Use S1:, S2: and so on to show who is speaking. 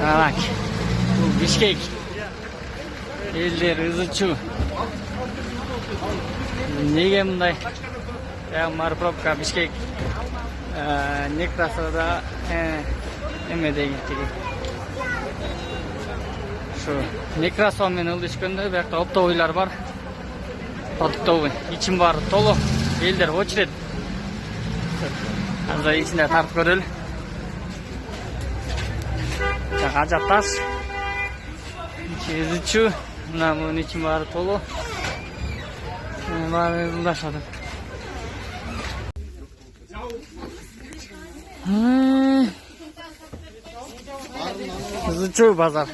S1: Bak. Bu Bişkek. Eller ызычу. Неге мындай? Мар пробка Бишкек. Некрасовда эмедеги тиги. Şu Nekrasov men ылдышканда бuyakta оптовыйлар бар. Оптовый. İçim var толу. Elder очередь. Azda içinde tartып көрөлү. Ажап таш. ызычу. Мына bunun içim var толу. Баары ылдашат. ызычу базар.